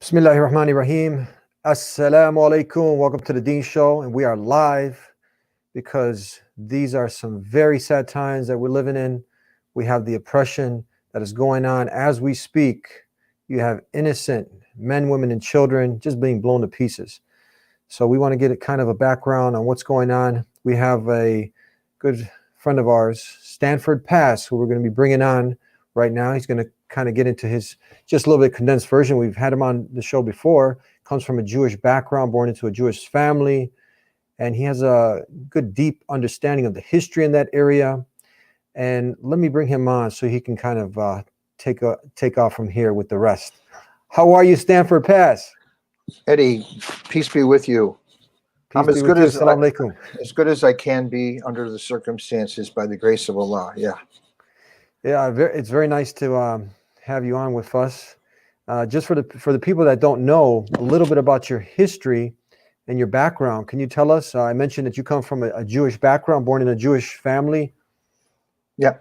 Bismillahirrahmanirrahim. Assalamu alaikum. Welcome to the Dean Show. And we are live because these are some very sad times that we're living in. We have the oppression that is going on as we speak. You have innocent men, women, and children just being blown to pieces. So we want to get a kind of a background on what's going on. We have a good friend of ours, Sanford Pass, who we're going to be bringing on right now. He's going to kind of get into his just a little bit condensed version. We've had him on the show before. Comes from a Jewish background, born into a Jewish family, and he has a good deep understanding of the history in that area. And let me bring him on so he can kind of take off from here with the rest. How are you, Sanford Pass? Eddie, peace be with you. I'm as good as I can be under the circumstances by the grace of Allah. Yeah. Yeah, it's very nice to have you on with us. Just for the people that don't know a little bit about your history and your background, can you tell us? I mentioned that you come from a Jewish background, born in a Jewish family. Yeah,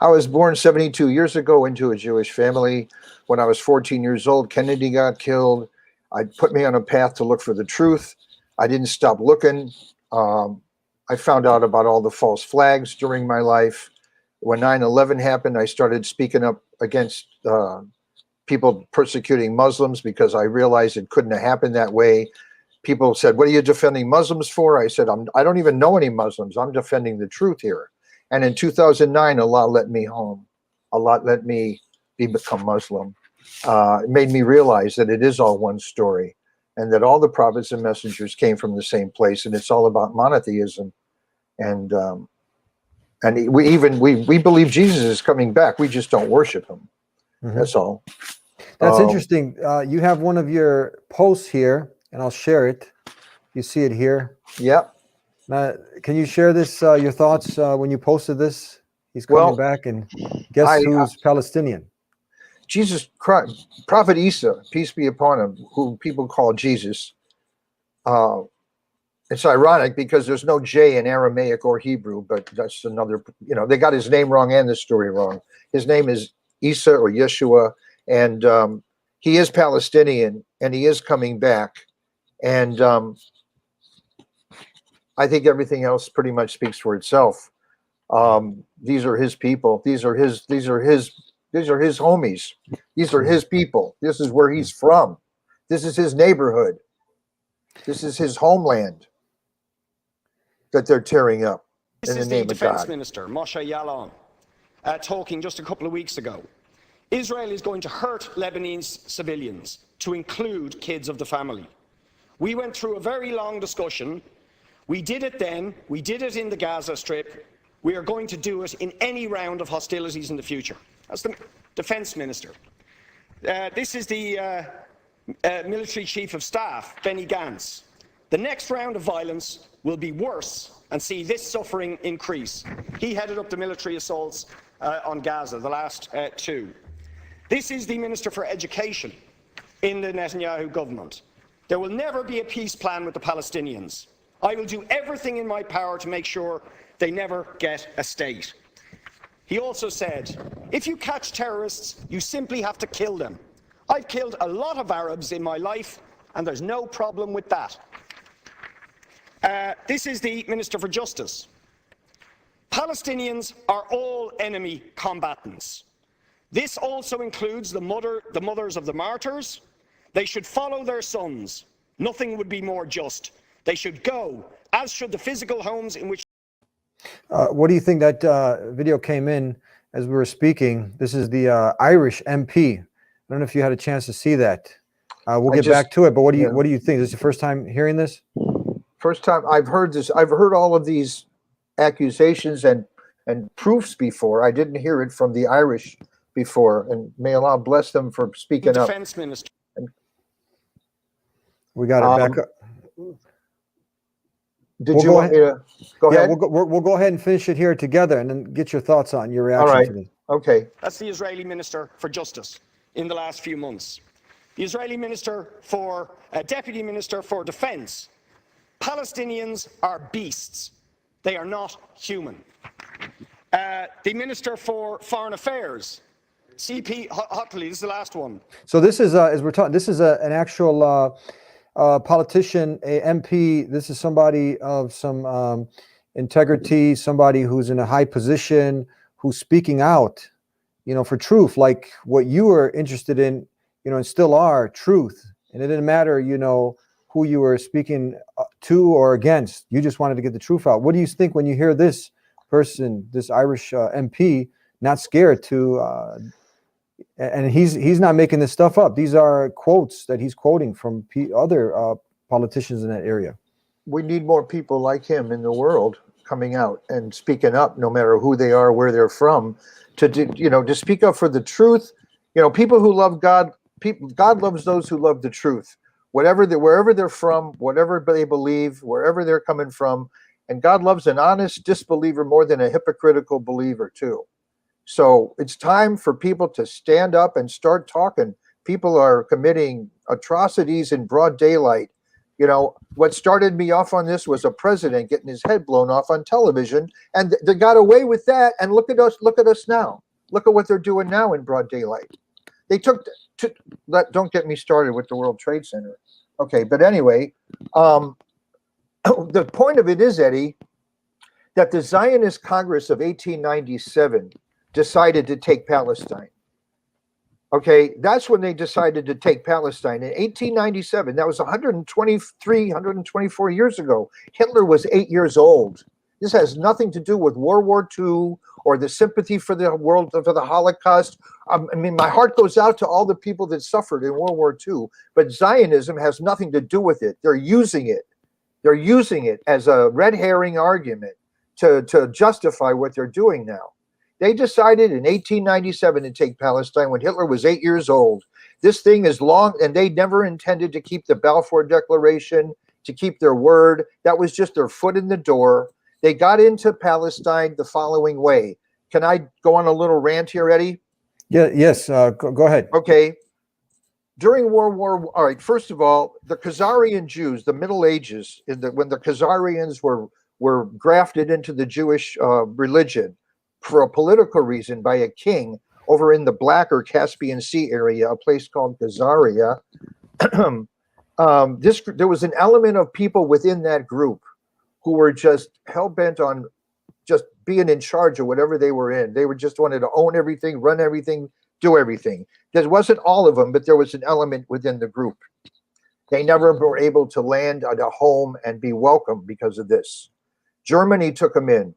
I was born 72 years ago into a Jewish family. When I was 14 years old, Kennedy got killed. I put me on a path to look for the truth. I didn't stop looking. I found out about all the false flags during my life. When 9/11 happened, I started speaking up against people persecuting Muslims because I realized it couldn't have happened that way. People said, "What are you defending Muslims for?" I said, I don't even know any Muslims. I'm defending the truth here. And in 2009, Allah let me home. Allah let me become Muslim. It made me realize that it is all one story and that all the prophets and messengers came from the same place, and it's all about monotheism. And we believe Jesus is coming back. We just don't worship him. Mm-hmm. That's all. That's interesting. You have one of your posts here, and I'll share it. You see it here. Yep. Can you share this, your thoughts when you posted this? He's coming back, and guess who's Palestinian? Jesus Christ, Prophet Isa, peace be upon him, who people call Jesus. It's ironic because there's no J in Aramaic or Hebrew, but that's another, they got his name wrong and the story wrong. His name is Isa or Yeshua, and he is Palestinian, and he is coming back. And I think everything else pretty much speaks for itself. These are his people. These are his homies. These are his people. This is where he's from. This is his neighborhood. This is his homeland that they're tearing up in the name of God. This is the Defense Minister, Moshe Yaalon, talking just a couple of weeks ago. Israel is going to hurt Lebanese civilians, to include kids of the family. We went through a very long discussion. We did it then. We did it in the Gaza Strip. We are going to do it in any round of hostilities in the future. That's the Defense Minister. This is the Military Chief of Staff, Benny Gantz. The next round of violence will be worse and see this suffering increase. He headed up the military assaults on Gaza, the last two. This is the Minister for Education in the Netanyahu government. There will never be a peace plan with the Palestinians. I will do everything in my power to make sure they never get a state. He also said, if you catch terrorists, you simply have to kill them. I've killed a lot of Arabs in my life, and there's no problem with that. This is the Minister for Justice. Palestinians are all enemy combatants. This also includes the mothers of the martyrs. They should follow their sons. Nothing would be more just. They should go, as should the physical homes in which... What do you think? That video came in as we were speaking. This is the Irish MP. I don't know if you had a chance to see that. We'll get back to it, but what do you think? Is this the first time hearing this? First time I've heard this. I've heard all of these accusations and proofs before. I didn't hear it from the Irish before, and may Allah bless them for speaking up. Defense Minister. We got it back up. Did you want me to go ahead? We'll go ahead and finish it here together, and then get your thoughts on your reaction to this. Okay. That's the Israeli Minister for Justice in the last few months. The Israeli Minister for Deputy Minister for Defense. Palestinians are beasts. They are not human. The Minister for Foreign Affairs CP Hotley, this is the last one. So this is as we're talking. This is an actual politician, a MP. This is somebody of some integrity, somebody who's in a high position, who's speaking out, for truth, like what you were interested in, and still are, truth. And it didn't matter, who you were speaking to or against. You just wanted to get the truth out. What do you think when you hear this person, this Irish MP, not scared to, and he's not making this stuff up. These are quotes that he's quoting from other politicians in that area. We need more people like him in the world coming out and speaking up, no matter who they are, where they're from, to speak up for the truth. People who love God, God loves those who love the truth. Wherever they're from, whatever they believe, wherever they're coming from, and God loves an honest disbeliever more than a hypocritical believer too. So it's time for people to stand up and start talking. People are committing atrocities in broad daylight. What started me off on this was a president getting his head blown off on television, and they got away with that. And look at us now. Look at what they're doing now in broad daylight. They don't get me started with the World Trade Center. Okay, but anyway, the point of it is, Eddie, that the Zionist Congress of 1897 decided to take Palestine. Okay, that's when they decided to take Palestine. In 1897, that was 124 years ago. Hitler was 8 years old. This has nothing to do with World War II or the sympathy for the world, for the Holocaust. My heart goes out to all the people that suffered in World War II, but Zionism has nothing to do with it. They're using it. They're using it as a red herring argument to justify what they're doing now. They decided in 1897 to take Palestine when Hitler was 8 years old. This thing is long, and they never intended to keep the Balfour Declaration, to keep their word. That was just their foot in the door. They got into Palestine the following way. Can I go on a little rant here, Eddie? Yeah, yes, go ahead. Okay. During World War, all right, first of all, the Khazarian Jews, the Middle Ages, when the Khazarians were grafted into the Jewish religion, for a political reason by a king over in the Black or Caspian Sea area, a place called Khazaria. There was an element of people within that group who were just hell-bent on just being in charge of whatever they were in. They just wanted to own everything, run everything, do everything. There wasn't all of them, but there was an element within the group. They never were able to land at a home and be welcome because of this. Germany took them in.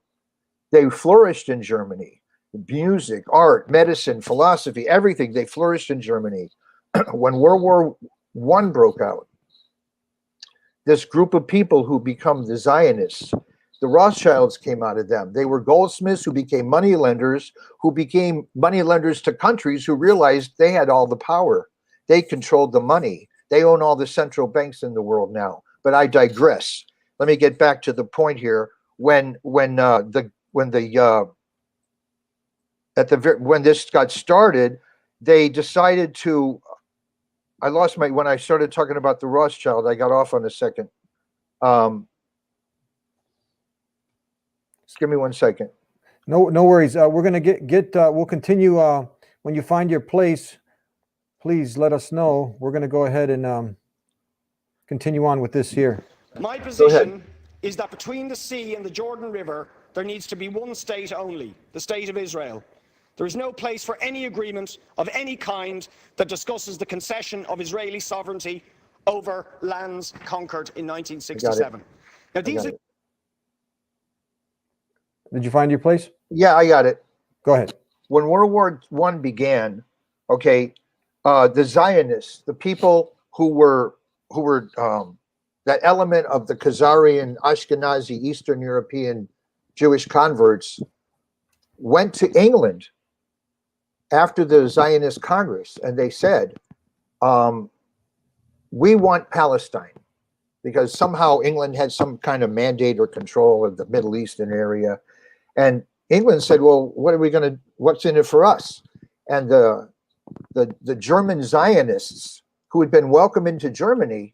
They flourished in Germany. Music, art, medicine, philosophy, everything. They flourished in Germany. When World War I broke out, this group of people who become the Zionists, the Rothschilds came out of them. They were goldsmiths who became moneylenders to countries who realized they had all the power. They controlled the money. They own all the central banks in the world now. But I digress. Let me get back to the point here. When this got started, they decided to. When I started talking about the Rothschild, I got off on a second. Just give me 1 second. No worries. We're gonna we'll continue when you find your place. Please let us know. We're gonna go ahead and continue on with this here. My position is that between the sea and the Jordan River, there needs to be one state only, the state of Israel. There is no place for any agreement of any kind that discusses the concession of Israeli sovereignty over lands conquered in 1967. Now, these are. Did you find your place? Yeah, I got it. Go ahead. When World War I began, okay, the Zionists, the people who were that element of the Khazarian, Ashkenazi, Eastern European Jewish converts, went to England after the Zionist Congress, and they said, we want Palestine, because somehow England had some kind of mandate or control of the Middle Eastern area. And England said, well, what's in it for us? And the German Zionists, who had been welcomed into Germany,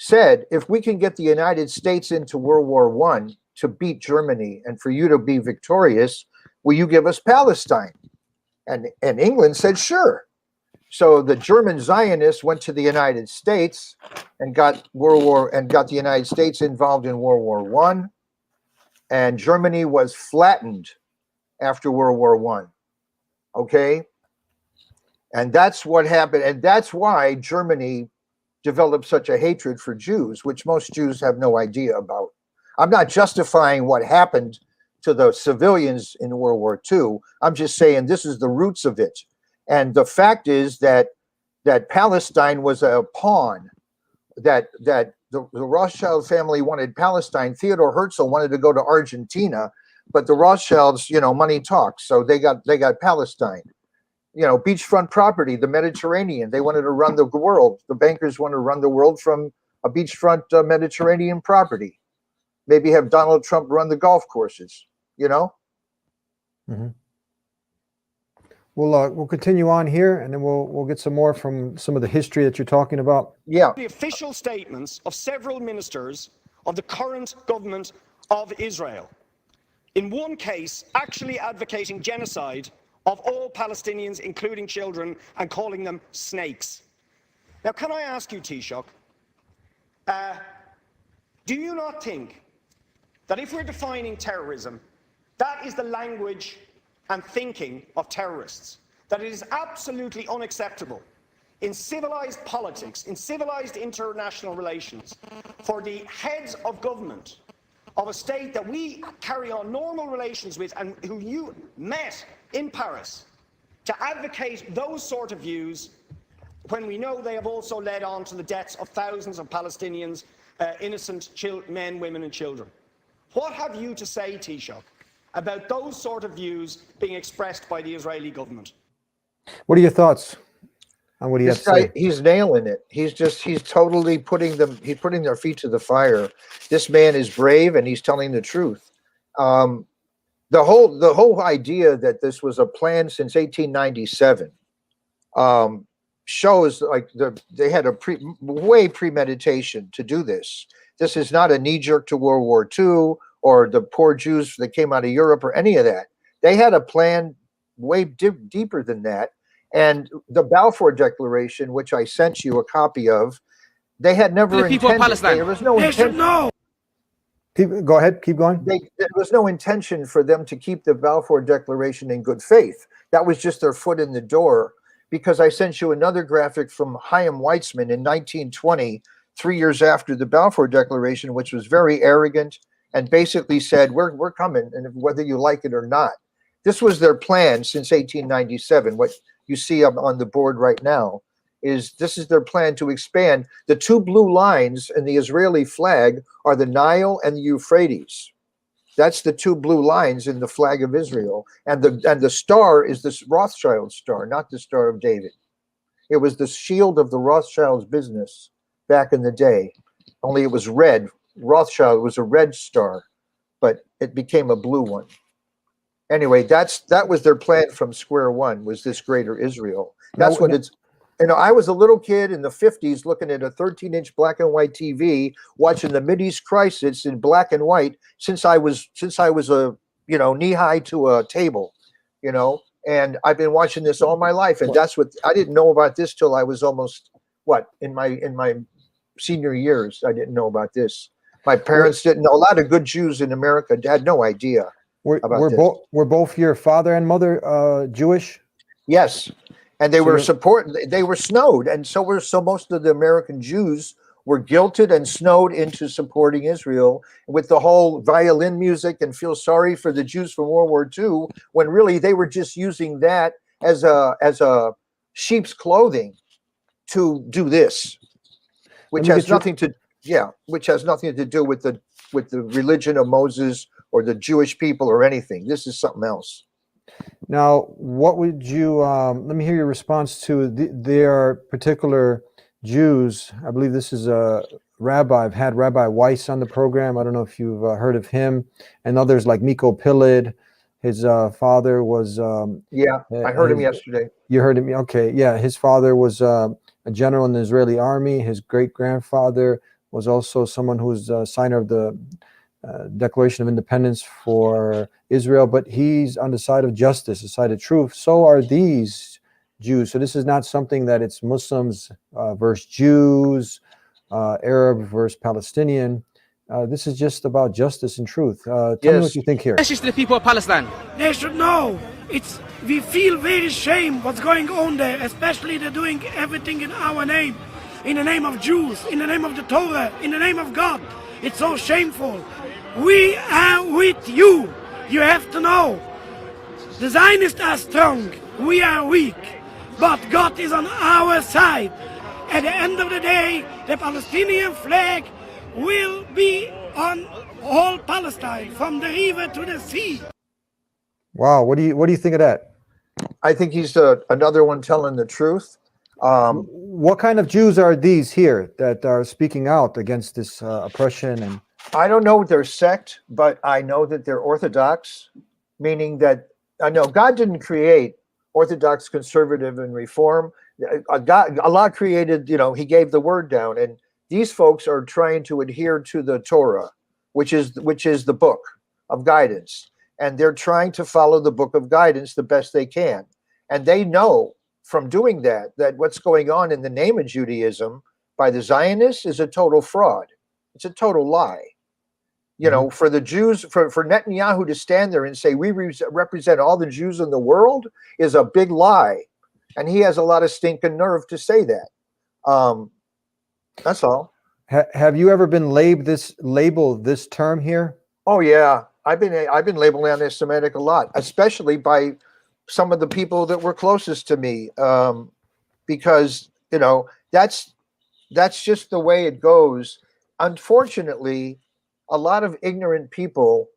said, if we can get the United States into World War I to beat Germany and for you to be victorious, will you give us Palestine? And England said, sure. So the German Zionists went to the United States and got the United States involved in World War I. And Germany was flattened after World War I. Okay? And that's what happened. And that's why Germany developed such a hatred for Jews, which most Jews have no idea about. I'm not justifying what happened to the civilians in World War II. I'm just saying this is the roots of it. And the fact is that Palestine was a pawn, that the Rothschild family wanted Palestine. Theodore Herzl wanted to go to Argentina, but the Rothschilds, money talks, so they got Palestine. Beachfront property, the Mediterranean. They wanted to run the world. The bankers wanted to run the world from a beachfront Mediterranean property. Maybe have Donald Trump run the golf courses, Mm-hmm. We'll continue on here, and then we'll get some more from some of the history that you're talking about. Yeah. The official statements of several ministers of the current government of Israel. In one case, actually advocating genocide of all Palestinians, including children, and calling them snakes. Now, can I ask you, Taoiseach, do you not think that if we're defining terrorism, that is the language and thinking of terrorists, that it is absolutely unacceptable in civilized politics, in civilized international relations, for the heads of government of a state that we carry on normal relations with and who you met in Paris to advocate those sort of views when we know they have also led on to the deaths of thousands of Palestinians, innocent men, women and children? What have you to say, Taoiseach, about those sort of views being expressed by the Israeli government? What are your thoughts on what he has to say? He's nailing it. He's totally putting their feet to the fire. This man is brave and he's telling the truth. The whole idea that this was a plan since 1897 shows like they had a premeditation to do this. This is not a knee-jerk to World War II or the poor Jews that came out of Europe or any of that. They had a plan way deeper than that. And the Balfour Declaration, which I sent you a copy of, they had never intended. There was no intention. Go ahead. Keep going. There was no intention for them to keep the Balfour Declaration in good faith. That was just their foot in the door. Because I sent you another graphic from Chaim Weizmann in 1920, 3 years after the Balfour Declaration, which was very arrogant and basically said, we're coming, and whether you like it or not. This was their plan since 1897. What you see on the board right now is this is their plan to expand. The two blue lines in the Israeli flag are the Nile and the Euphrates. That's the two blue lines in the flag of Israel. And the star is this Rothschild star, not the Star of David. It was the shield of the Rothschilds' business back in the day. Only it was red. Rothschild was a red star, but it became a blue one. Anyway, that was their plan from square one, was this greater Israel. That's what it's. I was a little kid in the 50s looking at a 13-inch black and white TV, watching the Mideast crisis in black and white since I was a knee-high to a table, and I've been watching this all my life. And that's what I didn't know about this till I was almost in my senior years. I didn't know about this. My parents didn't know. A lot of good Jews in America had no idea. Were both your father and mother Jewish? Yes, and they were They were snowed, and so most of the American Jews were guilted and snowed into supporting Israel with the whole violin music and feel sorry for the Jews from World War II, when really they were just using that as a sheep's clothing to do this, which has nothing to do with the religion of Moses or the Jewish people or anything. This is something else. Now, what would you, let me hear your response to, there are particular Jews, I believe this is a rabbi, I've had Rabbi Weiss on the program, I don't know if you've heard of him, and others like Miko Pilid, his father was... I heard him yesterday. You heard him, okay, yeah, his father was a general in the Israeli army, his great-grandfather was also someone who was a signer of the Declaration of Independence for Israel, but he's on the side of justice, the side of truth. So are these Jews. So this is not something that it's Muslims versus Jews, Arab versus Palestinian. This is just about justice and truth. Tell me what you think here. Message to the people of Palestine. They should know. We feel very shame what's going on there, especially they're doing everything in our name, in the name of Jews, in the name of the Torah, in the name of God. It's so shameful. We are with you. You have to know. The Zionists are strong. We are weak. But God is on our side. At the end of the day, the Palestinian flag will be on all Palestine, from the river to the sea. Wow, what do you think of that? I think he's another one telling the truth. What kind of Jews are these here that are speaking out against this oppression? And I don't know their sect, but I know that they're Orthodox, meaning that I know God didn't create Orthodox, conservative, and Reform. Allah created, He gave the word down, and these folks are trying to adhere to the Torah, which is the book of guidance, and they're trying to follow the book of guidance the best they can, and they know from doing that what's going on in the name of Judaism by the Zionists is a total fraud. It's a total lie. For the Jews, for Netanyahu to stand there and say we represent all the Jews in the world is a big lie, and he has a lot of stinking nerve to say that. That's all. Have you ever been labeled this term here? Oh yeah, I've been labeled anti-Semitic a lot, especially by some of the people that were closest to me, because that's just the way it goes. Unfortunately, a lot of ignorant people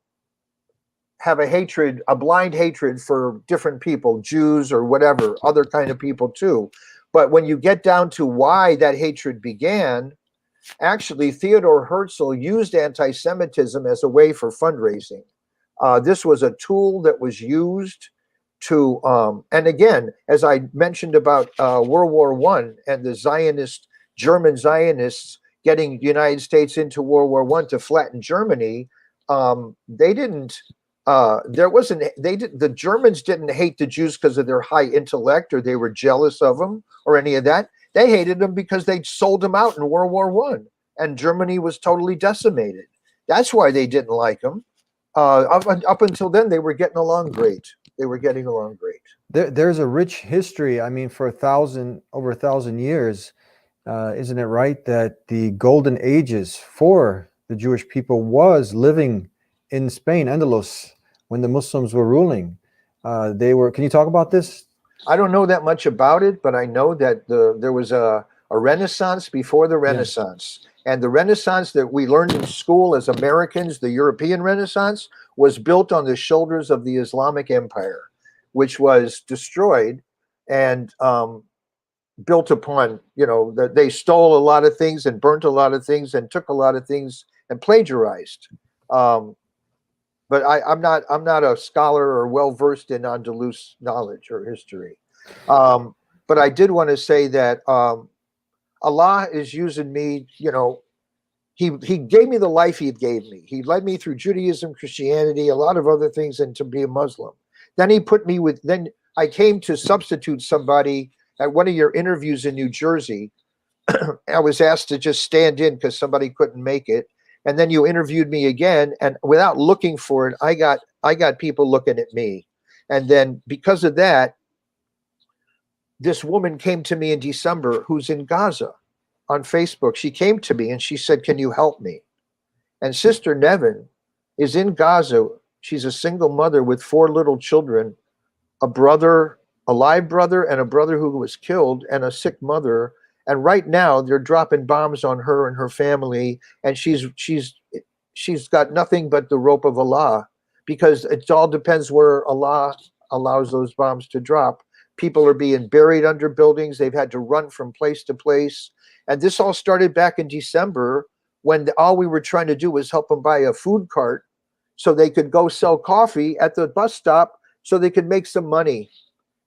have a blind hatred for different people, Jews or whatever, other kind of people too. But when you get down to why that hatred began, actually Theodore Herzl used anti-Semitism as a way for fundraising. This was a tool that was used to, and again, as I mentioned about World War I and the German Zionists getting the United States into World War I to flatten Germany, the Germans didn't hate the Jews because of their high intellect or they were jealous of them or any of that. They hated them because they sold them out in World War I and Germany was totally decimated. That's why they didn't like them. Up until then, they were getting along great. There's a rich history. I mean, for over 1,000 years, isn't it right that the golden ages for the Jewish people was living in Spain, Andalus, when the Muslims were ruling? Can you talk about this? I don't know that much about it, but I know that there was a Renaissance before the Renaissance. Yeah. And the Renaissance that we learned in school as Americans, the European Renaissance, was built on the shoulders of the Islamic Empire, which was destroyed and built upon, that they stole a lot of things and burnt a lot of things and took a lot of things and plagiarized. But I'm not a scholar or well-versed in Andalus knowledge or history. But I did want to say that Allah is using me, he gave me the life he gave me. He led me through Judaism, Christianity, a lot of other things, and to be a Muslim. Then I came to substitute somebody at one of your interviews in New Jersey. I was asked to just stand in because somebody couldn't make it. And then you interviewed me again, and without looking for it, I got people looking at me. And then because of that, this woman came to me in December who's in Gaza on Facebook. She came to me and she said, "Can you help me?" And Sister Nevin is in Gaza. She's a single mother with 4 little children, a live brother, and a brother who was killed, and a sick mother. And right now they're dropping bombs on her and her family, and she's got nothing but the rope of Allah, because it all depends where Allah allows those bombs to drop. People are being buried under buildings. They've had to run from place to place. And this all started back in December when all we were trying to do was help them buy a food cart so they could go sell coffee at the bus stop so they could make some money.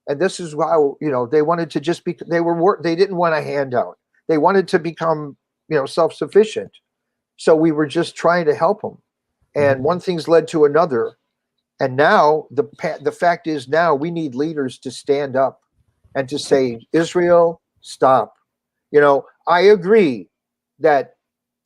And this is how, they wanted to just be, they didn't want a handout. They wanted to become, self-sufficient. So we were just trying to help them. and one thing's led to another. And now the fact is, now we need leaders to stand up and to say, Israel, stop. You know, I agree that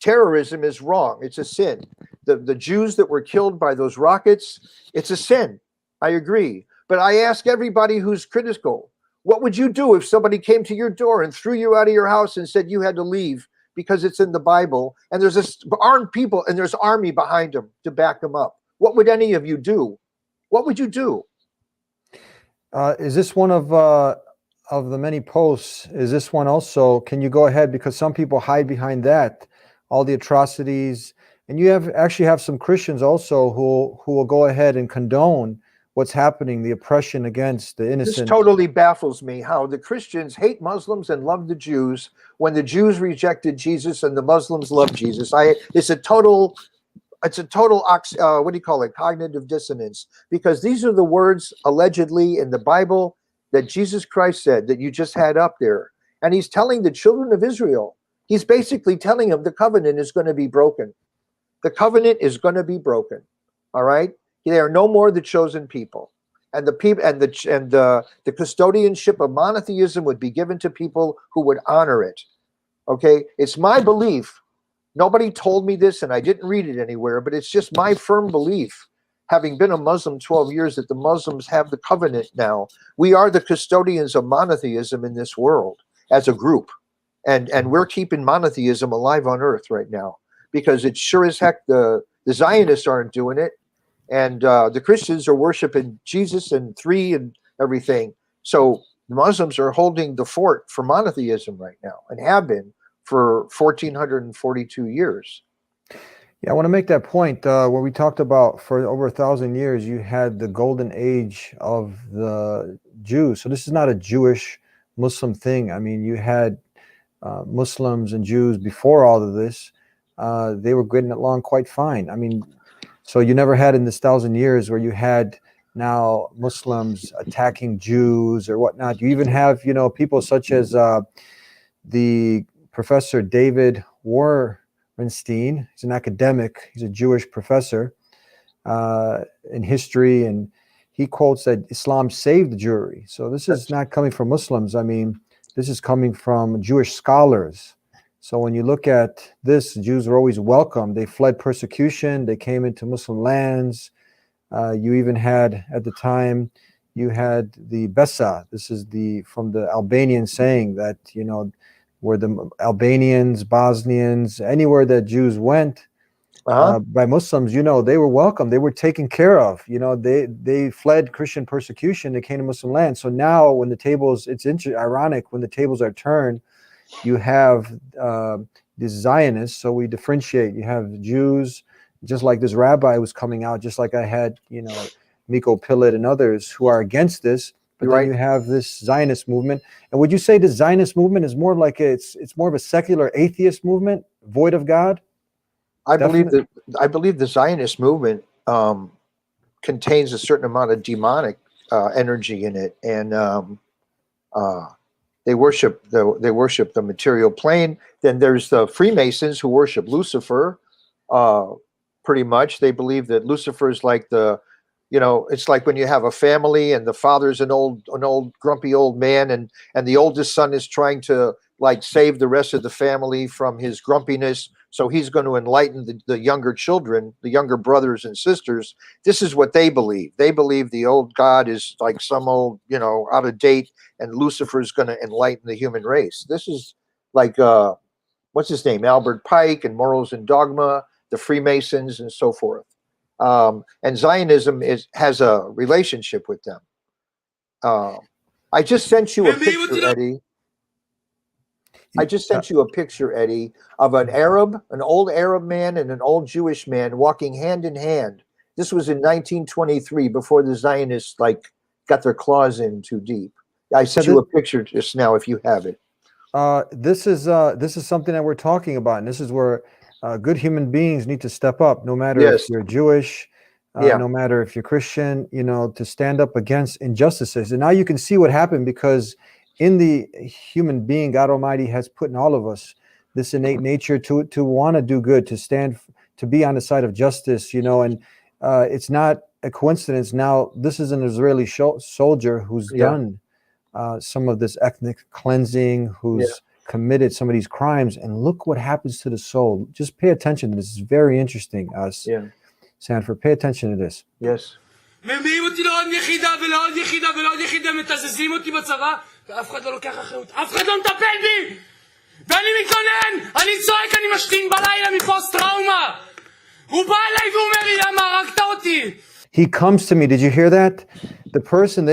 terrorism is wrong. It's a sin. The Jews that were killed by those rockets, it's a sin. I agree. But I ask everybody who's critical, what would you do if somebody came to your door and threw you out of your house and said you had to leave because it's in the Bible, and there's armed people and there's army behind them to back them up? What would any of you do? What would you do? Is this one of the many posts? Is this one also? Can you go ahead, because some people hide behind that, all the atrocities, and you actually have some Christians also who will go ahead and condone what's happening, the oppression against the innocent. This totally baffles me, how the Christians hate Muslims and love the Jews when the Jews rejected Jesus and the Muslims love Jesus. It's a total what do you call it? Cognitive dissonance, because these are the words allegedly in the Bible that Jesus Christ said that you just had up there. And he's telling the children of Israel, he's basically telling them the covenant is going to be broken. The covenant is going to be broken. All right. They are no more the chosen people. And the people and the custodianship of monotheism would be given to people who would honor it. Okay. It's my belief. Nobody told me this and I didn't read it anywhere, but it's just my firm belief, having been a Muslim 12 years, that the Muslims have the covenant now. We are the custodians of monotheism in this world as a group. And we're keeping monotheism alive on earth right now, because it's sure as heck the Zionists aren't doing it. And the Christians are worshiping Jesus and three and everything. So the Muslims are holding the fort for monotheism right now, and have been for 1,442 years. Yeah, I want to make that point where we talked about for over 1,000 years, you had the golden age of the Jews. So this is not a Jewish Muslim thing. I mean, you had Muslims and Jews before all of this. They were getting along quite fine. I mean, so you never had in this 1,000 years where you had now Muslims attacking Jews or whatnot. You even have, you know, people such as the Professor David Warrenstein. He's an academic. He's a Jewish professor in history, and he quotes that Islam saved the Jewry. So this is not coming from Muslims. I mean, this is coming from Jewish scholars. So when you look at this, Jews were always welcome. They fled persecution. They came into Muslim lands. You even had, at the time, you had the Bessa. This is from the Albanian saying that, you know, where the Albanians, Bosnians, anywhere that Jews went by Muslims, you know, they were welcome. They were taken care of. You know, they fled Christian persecution. They came to Muslim land. So now when the tables, it's ironic, when the tables are turned, you have these Zionists. So we differentiate. You have Jews, just like this rabbi was coming out, just like I had, you know, Miko Pillet and others who are against this. But then you have this Zionist movement. And would you say the Zionist movement is more like it's more of a secular atheist movement, void of God? I believe the Zionist movement contains a certain amount of demonic energy in it, and they worship the material plane. Then there's the Freemasons who worship Lucifer. Pretty much, they believe that Lucifer is like it's like when you have a family and the father's an old grumpy old man, and the oldest son is trying to like save the rest of the family from his grumpiness. So he's going to enlighten the younger children, the younger brothers and sisters. This is what they believe. They believe the old God is like some old, out of date, and Lucifer is going to enlighten the human race. This is like, what's his name? Albert Pike and Morals and Dogma, the Freemasons and so forth. And Zionism has a relationship with them. I just sent you a picture, Eddie. I just sent you a picture, Eddie, of an old Arab man and an old Jewish man walking hand in hand. This was in 1923, before the Zionists got their claws in too deep. I sent you a picture just now, if you have it. This is something that we're talking about, and this is where good human beings need to step up, no matter if you're Jewish, no matter if you're Christian, to stand up against injustices. And now you can see what happened, because in the human being, God Almighty has put in all of us this innate nature to want to do good, to to be on the side of justice, you know, and it's not a coincidence. Now, this is an Israeli soldier who's done some of this ethnic cleansing, who's committed some of these crimes, and look what happens to the soul. Just pay attention to this. It's very interesting, Sanford. Pay attention to this. Yes. מביאים אותי לעוד יחידה ולעוד יחידה ולעוד יחידה, מתזזים אותי בצבא, ואף אחד לא לוקח אחריות, אף אחד לא מטפל בי! ואני מתלונן, אני צועק, אני משתין בלילה מפוסט טראומה! הוא בא אליי והוא אומר לי, למה הרגת אותי? He comes to me. Did you hear that? The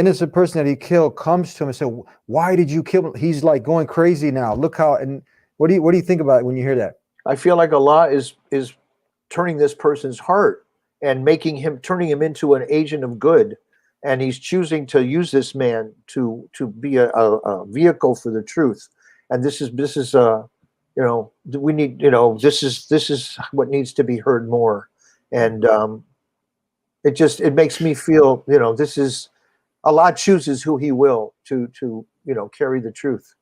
innocent person that he killed comes to him and said, why did you kill him? He's like going crazy now. Look how, and what do you think about it when you hear that? I feel like Allah is turning this person's heart and turning him into an agent of good. And he's choosing to use this man to be a vehicle for the truth. And this is you know, we need, you know, this is what needs to be heard more. And it makes me feel, you know, this is, Allah chooses who he will to you know, carry the truth.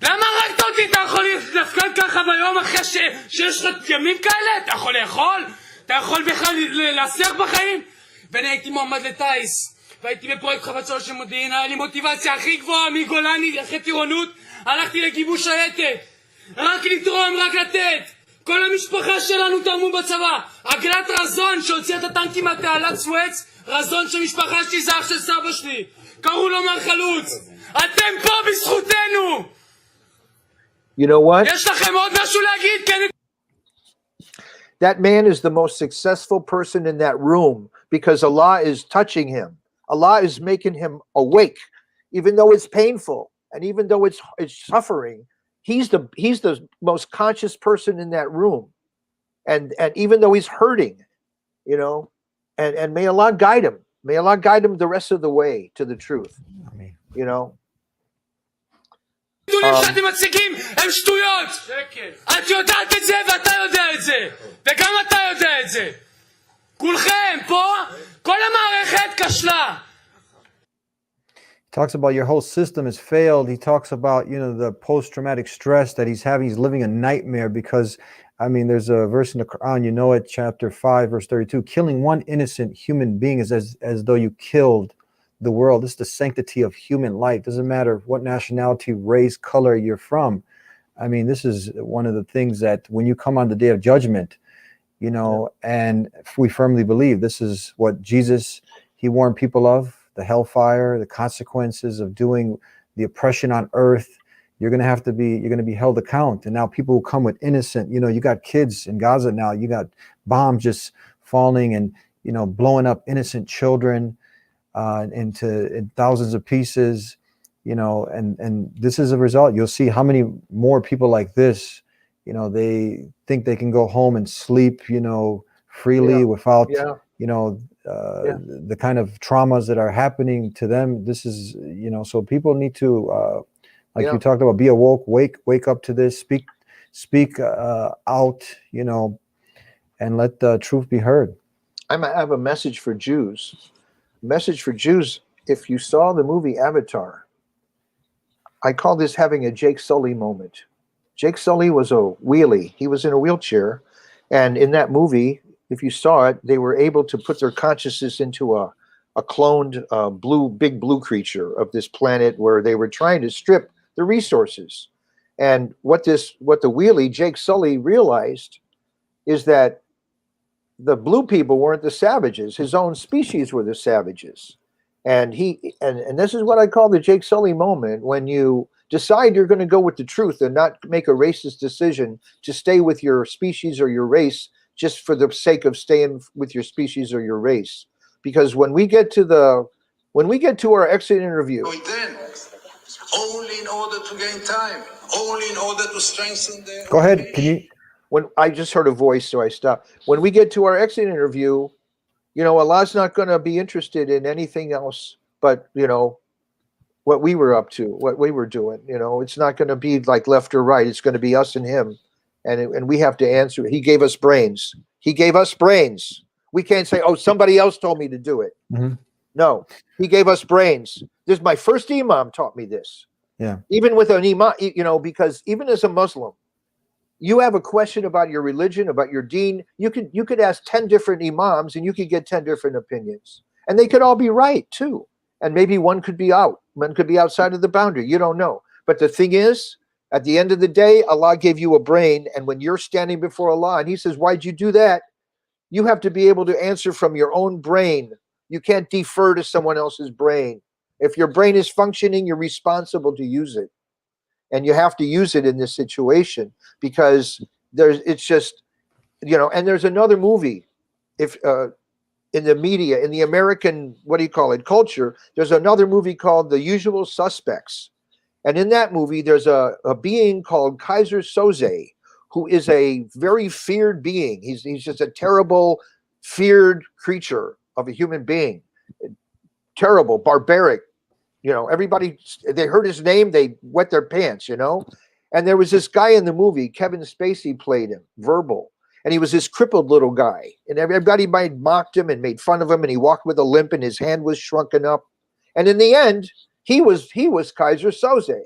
למה הרגת אותי? אתה יכול להפקד ככה ביום אחרי שיש לך ימים כאלה? אתה יכול לאכול? אתה יכול בכלל להצליח בחיים? ואני הייתי מועמד לטייס, והייתי בפרויקט חוות של מודיעין, היה לי מוטיבציה הכי גבוהה מגולני אחרי טירונות, הלכתי לגיבוש הייטק, רק לתרום, רק לתת. כל המשפחה שלנו תרמו בצבא. עגלת רזון שהוציאה את הטנקים מהתעלת סואץ, רזון של משפחה שלי זה אח של סבא שלי, קראו לו מר חלוץ. אתם פה בזכותנו. You know what? יש לכם עוד משהו להגיד? כן. That man is the most successful person in that room because Allah is touching him. Allah is making him awake, even though it's painful and even though it's suffering. He's the most conscious person in that room, and even though he's hurting, you know, and may Allah guide him. May Allah guide him the rest of the way to the truth. You know. שאתם מציגים הם שטויות. את יודעת את זה ואתה יודע את זה, וגם אתה יודע את זה. כולכם פה, כל המערכת כשלה. He talks about your whole system has failed. He talks about, you know, the post-traumatic stress that he's having. He's living a nightmare because, I mean, there's a verse in the Quran, you know it, chapter 5, verse 32. Killing one innocent human being is as though you killed the world. This is the sanctity of human life. Doesn't matter what nationality, race, color you're from. I mean, this is one of the things that when you come on the day of judgment, you know, and we firmly believe this is what Jesus, he warned people of, the hellfire, the consequences of doing the oppression on earth. You're going to be held account. And now people who come with innocent, you know, you got kids in Gaza now, you got bombs just falling and, you know, blowing up innocent children into thousands of pieces, you know, and this is a result. You'll see how many more people like this, you know, they think they can go home and sleep, you know, freely without, you know, the kind of traumas that are happening to them. This is, you know, so people need to, like you talked about, be awoke, wake up to this, speak out, you know, and let the truth be heard. I have a message for Jews. Message for Jews. If you saw the movie Avatar, I call this having a Jake Sully moment. Jake Sully was a wheelie. He was in a wheelchair. And in that movie, if you saw it, they were able to put their consciousness into a cloned big blue creature of this planet where they were trying to strip the resources. And what the wheelie, Jake Sully, realized is that the blue people weren't the savages. His own species were the savages. And and this is what I call the Jake Sully moment, when you decide you're going to go with the truth and not make a racist decision to stay with your species or your race just for the sake of staying with your species or your race. Because when we get to our exit interview, only in order to gain time, only in order to strengthen the... Go ahead. Can you? When I just heard a voice, so I stopped. When we get to our exit interview, you know, Allah's not going to be interested in anything else but, you know, what we were up to, what we were doing. You know, it's not going to be like left or right. It's going to be us and him. And we have to answer. He gave us brains. He gave us brains. We can't say, oh, somebody else told me to do it. Mm-hmm. No, he gave us brains. This, my first imam taught me this. Yeah. Even with an imam, you know, because even as a Muslim, You have a question about your religion, about your deen. You could ask 10 different imams and you could get 10 different opinions. And they could all be right too. And maybe one could be outside of the boundary. You don't know. But the thing is, at the end of the day, Allah gave you a brain. And when you're standing before Allah and he says, why'd you do that? You have to be able to answer from your own brain. You can't defer to someone else's brain. If your brain is functioning, you're responsible to use it. And you have to use it in this situation because it's just, and there's another movie, in the media, in the American, culture, there's another movie called The Usual Suspects. And in that movie, there's a being called Kaiser Soze, who is a very feared being. He's just a terrible, feared creature of a human being. Terrible, barbaric. Everybody, they heard his name, they wet their pants, And there was this guy in the movie, Kevin Spacey played him, Verbal. And he was this crippled little guy. And everybody mocked him and made fun of him. And he walked with a limp and his hand was shrunken up. And in the end, he was Kaiser Soze.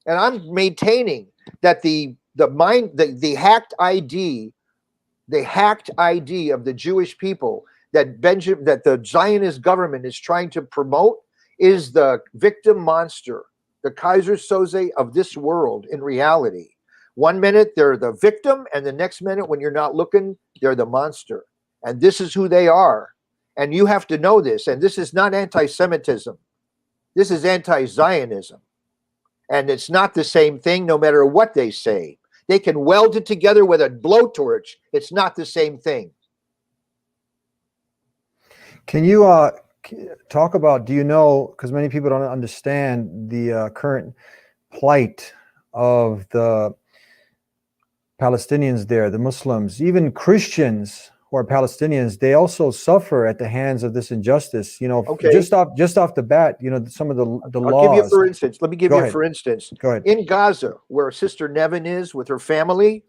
And I'm maintaining that the hacked ID of the Jewish people that the Zionist government is trying to promote is the victim monster, the Kaiser Soze of this world in reality. 1 minute, they're the victim, and the next minute, when you're not looking, they're the monster. And this is who they are. And you have to know this. And this is not anti-Semitism. This is anti-Zionism. And it's not the same thing no matter what they say. They can weld it together with a blowtorch. It's not the same thing. Can you talk about, do you know, because many people don't understand the current plight of the Palestinians there, the Muslims, even Christians who are Palestinians, they also suffer at the hands of this injustice. Okay. Just off the bat, some of the laws. I'll give you for instance. Let me give you for instance. Go ahead. In Gaza, where Sister Nevin is with her family,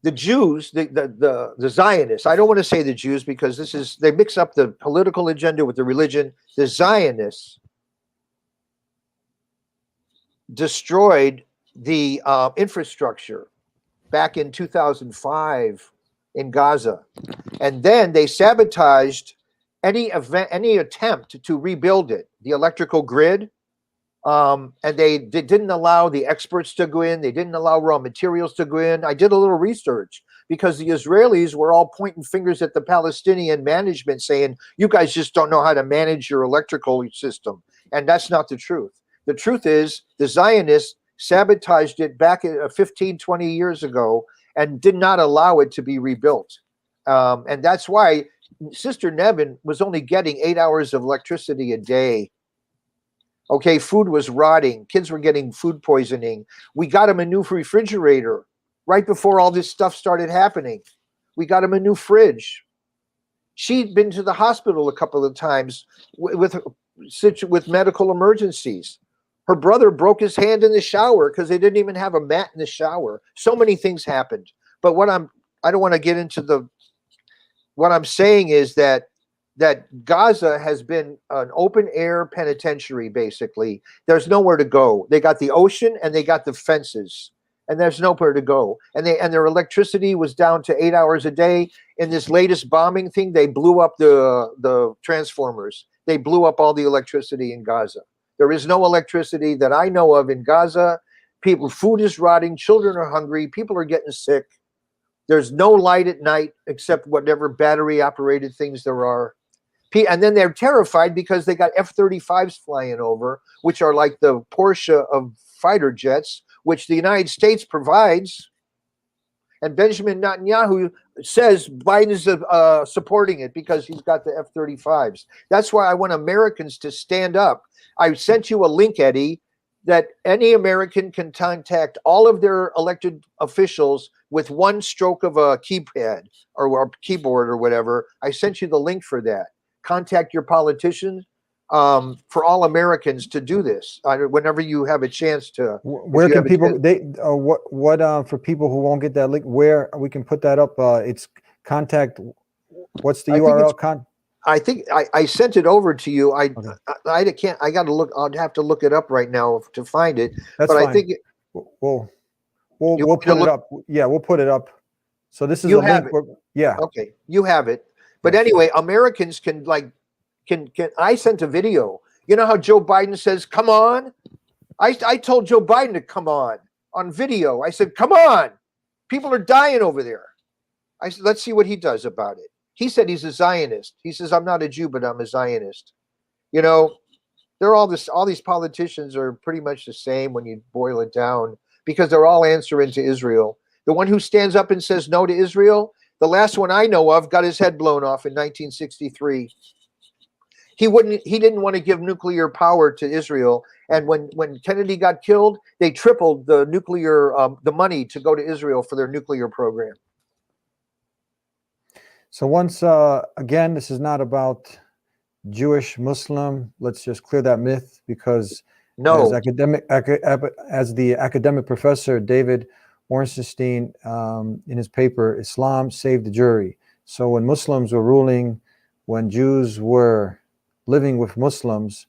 the Jews, the Zionists, I don't want to say the Jews because they mix up the political agenda with the religion. The Zionists destroyed the infrastructure back in 2005 in Gaza. And then they sabotaged any attempt to rebuild it, the electrical grid. And they didn't allow the experts to go in. They didn't allow raw materials to go in. I did a little research because the Israelis were all pointing fingers at the Palestinian management saying, you guys just don't know how to manage your electrical system. And that's not the truth. The truth is the Zionists sabotaged it back 15, 20 years ago and did not allow it to be rebuilt. And that's why Sister Nevin was only getting 8 hours of electricity a day. Okay, food was rotting. Kids were getting food poisoning. We got them a new refrigerator right before all this stuff started happening. We got them a new fridge. She'd been to the hospital a couple of times with medical emergencies. Her brother broke his hand in the shower because they didn't even have a mat in the shower. So many things happened. But I don't want to get into what I'm saying is that Gaza has been an open air penitentiary, basically. There's nowhere to go. They got the ocean and they got the fences, and there's nowhere to go. And their electricity was down to 8 hours a day. In this latest bombing thing, they blew up the transformers. They blew up all the electricity in Gaza. There is no electricity that I know of in Gaza. Food is rotting. Children are hungry. People are getting sick. There's no light at night except whatever battery operated things there are. And then they're terrified because they got F-35s flying over, which are like the Porsche of fighter jets, which the United States provides. And Benjamin Netanyahu says Biden's supporting it because he's got the F-35s. That's why I want Americans to stand up. I sent you a link, Eddie, that any American can contact all of their elected officials with one stroke of a keypad or a keyboard or whatever. I sent you the link for that. Contact your politicians for all Americans to do this whenever you have a chance to. Where can people for people who won't get that link, where we can put that up? It's contact. What's the URL? I think I sent it over to you. I got to look. I'd have to look it up right now to find it. That's fine. I think. we'll put it up. Yeah, we'll put it up. So this is You a have link. it. Yeah. Okay, you have it. But Yes. anyway, Americans can I sent a video. You know how Joe Biden says, "Come on"? I told Joe Biden to come on video. I said, "Come on, people are dying over there." I said, "Let's see what he does about it." He said he's a Zionist. He says, "I'm not a Jew, but I'm a Zionist." You know, they're all these politicians are pretty much the same when you boil it down, because they're all answering to Israel. The one who stands up and says no to Israel, the last one I know of, got his head blown off in 1963. He didn't want to give nuclear power to Israel. And when Kennedy got killed, they tripled the nuclear the money to go to Israel for their nuclear program. So once again, this is not about Jewish, Muslim. Let's just clear that myth, because No, as the academic professor David Ornstein in his paper, Islam Saved the Jury. So when Muslims were ruling, when Jews were living with Muslims,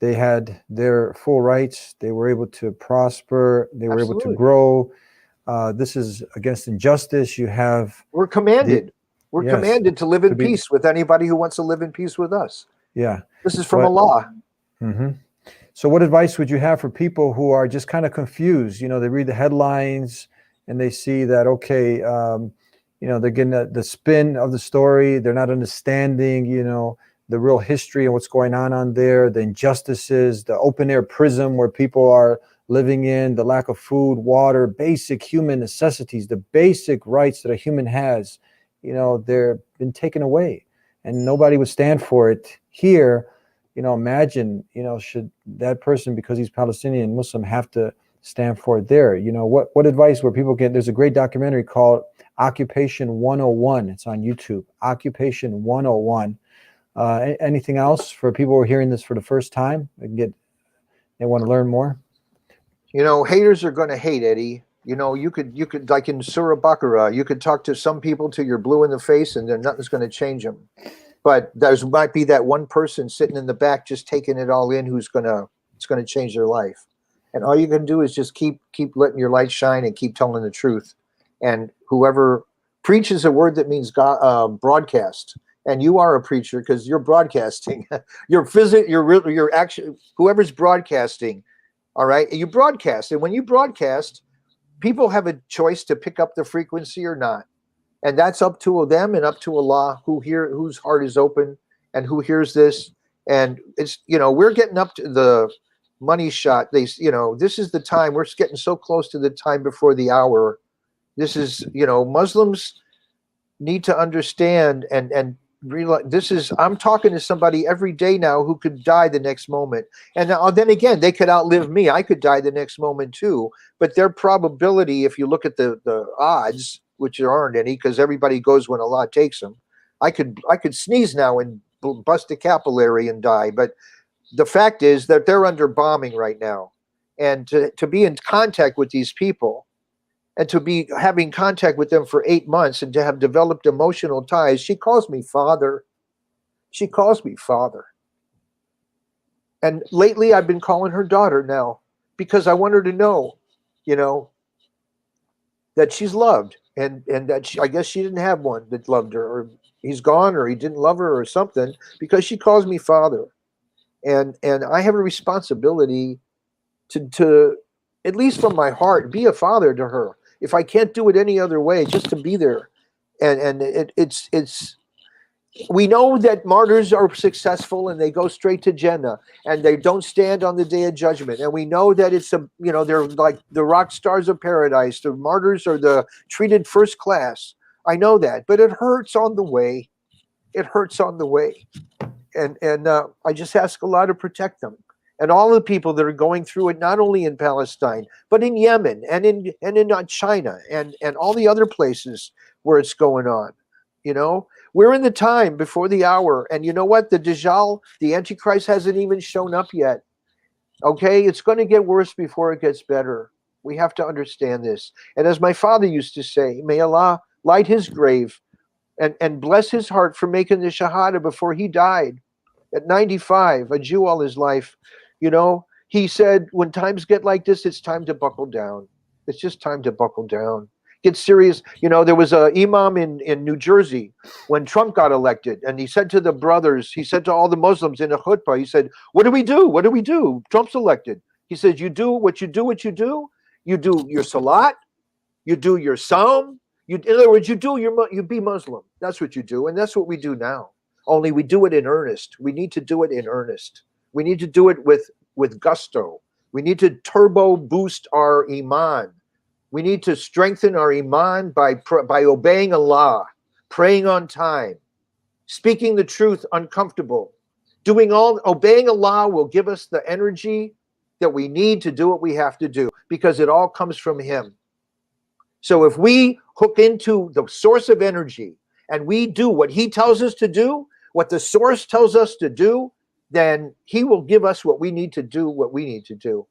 they had their full rights. They were able to prosper. They were able to Absolutely. grow. This is against injustice. You have we're commanded. We're Yes, commanded to live in to be- peace with anybody who wants to live in peace with us. yeah. This is from But- Allah. hmm So what advice would you have for people who are just kind of confused? You know, they read the headlines and they see that, okay, you know, they're getting the spin of the story. They're not understanding, you know, the real history and what's going on there, the injustices, the open air prison where people are living in, the lack of food, water, basic human necessities, the basic rights that a human has, you know, they're been taken away and nobody would stand for it here. You know, imagine, you know, should that person, because he's Palestinian Muslim, have to stand for it there? You know, what advice where people can, there's a great documentary called Occupation 101. It's on YouTube, Occupation 101. Anything else for people who are hearing this for the first time? They want to learn more? You know, haters are going to hate, Eddie. You know, you could like in Surah Baqarah, you could talk to some people till you're blue in the face and then nothing's going to change them. But there might be that one person sitting in the back just taking it all in it's going to change their life. And all you can do is just keep letting your light shine and keep telling the truth. And whoever preaches a word that means God, broadcast, and you are a preacher because you're broadcasting. You're actually whoever's broadcasting. All right, you broadcast, and when you broadcast, people have a choice to pick up the frequency or not. And that's up to them and up to Allah, whose heart is open and who hears this. And it's, you know, we're getting up to the money shot. This is the time. We're getting so close to the time before the hour. This is, you know, Muslims need to understand and realize I'm talking to somebody every day now who could die the next moment. And then again, they could outlive me. I could die the next moment too. But their probability, if you look at the odds, which there aren't any because everybody goes when Allah takes them. I could sneeze now and bust a capillary and die. But the fact is that they're under bombing right now. And to be in contact with these people and to be having contact with them for 8 months and to have developed emotional ties, she calls me father. She calls me father. And lately I've been calling her daughter now because I want her to know, you know, that she's loved. And that I guess she didn't have one that loved her, or he's gone, or he didn't love her, or something, because she calls me father, and I have a responsibility to at least from my heart be a father to her. If I can't do it any other way, just to be there, and it's. We know that martyrs are successful and they go straight to Jannah and they don't stand on the day of judgment. And we know that they're like the rock stars of paradise. The martyrs are the treated first class. I know that, but it hurts on the way. It hurts on the way. And I just ask Allah to protect them and all the people that are going through it, not only in Palestine, but in Yemen and in China and all the other places where it's going on, you know. We're in the time before the hour. And you know what? The Dajjal, the Antichrist, hasn't even shown up yet. Okay? It's going to get worse before it gets better. We have to understand this. And as my father used to say, may Allah light his grave and bless his heart for making the Shahada before he died. At 95, a Jew all his life. You know, he said, when times get like this, it's time to buckle down. It's just time to buckle down. Get serious. You know, there was a imam in New Jersey when Trump got elected, and he said to the brothers, he said to all the Muslims in a khutbah, he said, what do we do? What do we do? Trump's elected. He says, you do what you do, what you do. You do your salat, you do your psalm. In other words, you be Muslim. That's what you do, and that's what we do now. Only we do it in earnest. We need to do it in earnest. We need to do it with gusto. We need to turbo boost our iman. We need to strengthen our iman by obeying Allah, praying on time, speaking the truth uncomfortable. Obeying Allah will give us the energy that we need to do what we have to do, because it all comes from Him. So if we hook into the source of energy and we do what He tells us to do, what the source tells us to do, then He will give us what we need to do,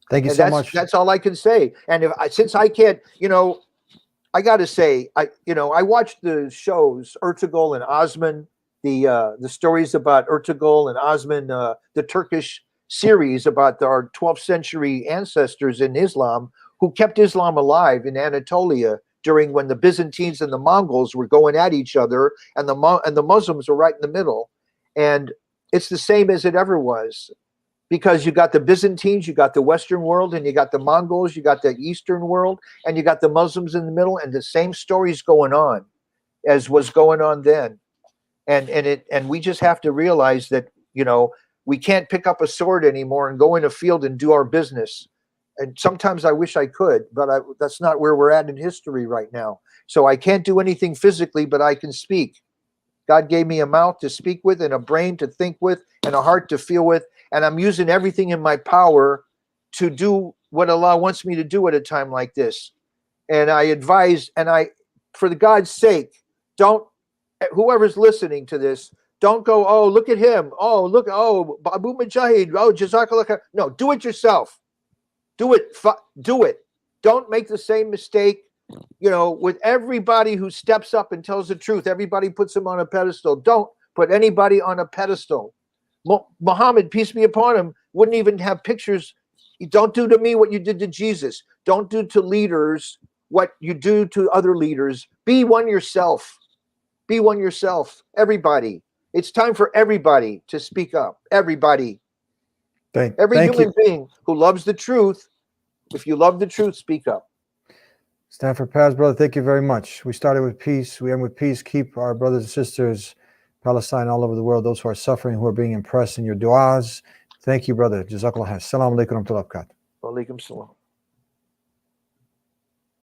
Thank you so much. That's all I can say. And since I can't, I got to say, I watched the shows Ertugrul and Osman, the stories about Ertugrul and Osman, the Turkish series about our 12th century ancestors in Islam who kept Islam alive in Anatolia during when the Byzantines and the Mongols were going at each other, and the Muslims were right in the middle. And it's the same as it ever was, because you got the Byzantines, you got the Western world, and you got the Mongols, you got the Eastern world, and you got the Muslims in the middle, and the same story's going on as was going on then. And we just have to realize that, we can't pick up a sword anymore and go in a field and do our business. And sometimes I wish I could, but that's not where we're at in history right now. So I can't do anything physically, but I can speak. God gave me a mouth to speak with, and a brain to think with, and a heart to feel with. And I'm using everything in my power to do what Allah wants me to do at a time like this. And I advise, for God's sake, whoever's listening to this, don't go, oh, look at him. Oh, look, oh, Abu Mujahid. Oh, Jazakallah khair. No, do it yourself. Do it. Don't make the same mistake. With everybody who steps up and tells the truth, everybody puts him on a pedestal. Don't put anybody on a pedestal. Muhammad, peace be upon him, wouldn't even have pictures. Don't do to me what you did to Jesus. Don't do to leaders what you do to other leaders. Be one yourself. Be one yourself. Everybody. It's time for everybody to speak up. Everybody. Every human being who loves the truth, if you love the truth, speak up. Sanford Pass, brother, thank you very much. We started with peace. We end with peace. Keep our brothers and sisters, Palestine, all over the world, those who are suffering, who are being impressed in your du'as. Thank you, brother. Jazakallah khair. Assalamu alaikum wa rahmatullahi wa barakatuh. Wa alaikum salam.